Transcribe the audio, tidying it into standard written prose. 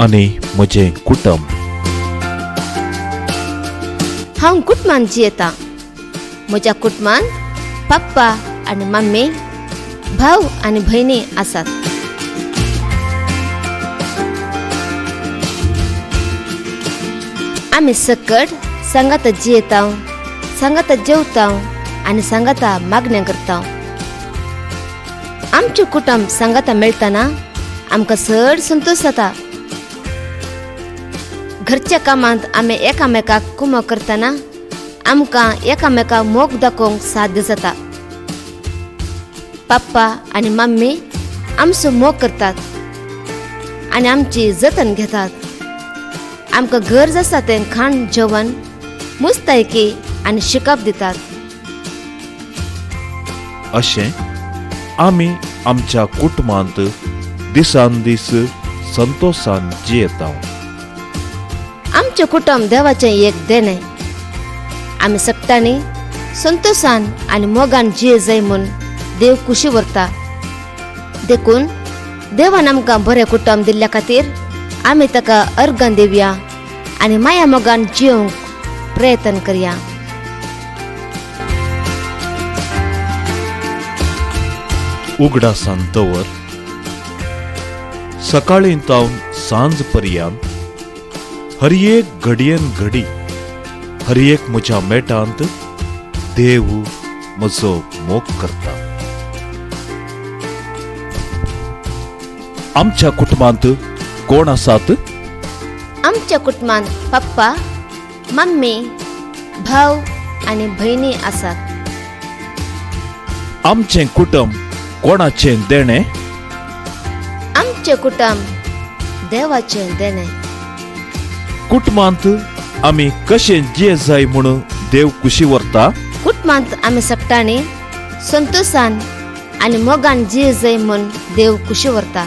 आनी म्हजें कुटुंब. हांव कुटुंबांत जियेतां. म्हज्या कुटुंबांत पप्पा आनी मम्मी, भाव आनी भयणी आसात. आमी सकट सांगात जियेतां, सांगात जेवतां आनी सांगात मागण्या करतां. आमचें कुटुंब सांगात मेळटना आमकां चड संतोश जाता. घरच्या कामांत आमी एकामेकाक कुमो करतना आमकां एकामेकाक मोग दाखोवंक साध्य जाता. पप्पा आनी मम्मी आमचो मोग करतात आनी आमची जतन घेतात. आमकां गरज आसा तें खाण जेवण, मुस्तायकी आनी शिकप दितात. अशें आमी आमच्या कुटुंबांत दिसान दीस संतोषान जियेतां. आमचें कुटुंब देवाचें एक देणें. आमी सगळ्यांनी संतोषान आनी मोगान जिये जाय म्हूण देव खुशी व्हरता. देखून देवान आमकां बरें कुटुंब दिल्ल्या खातीर आमी ताका अर्गां दिवया आनी माया मोगान जियोंक प्रयत्न करया. उगडासान दवर. सकाळीं तावन सांज पर्यंत हर एक घडयेन घडी, हर एक म्हज्या मेटांत देव म्हजो मोग करता. आमच्या कुटुंबांत कोण आसात? आमच्या कुटुंबांत पप्पा, मम्मी, भाव आनी भयणी आसात. आमचें कुटुंब कोणाचें देणें? आमचें कुटुंब देवाचें देणें. कुटुंबांत आमी कशें जिये जाय म्हूण देव खुशी व्हरता. कुटुंबांत आमी सगळ्यांनी संतोषान आनी मोगान जिये जाय म्हूण देव खुशी व्हरता.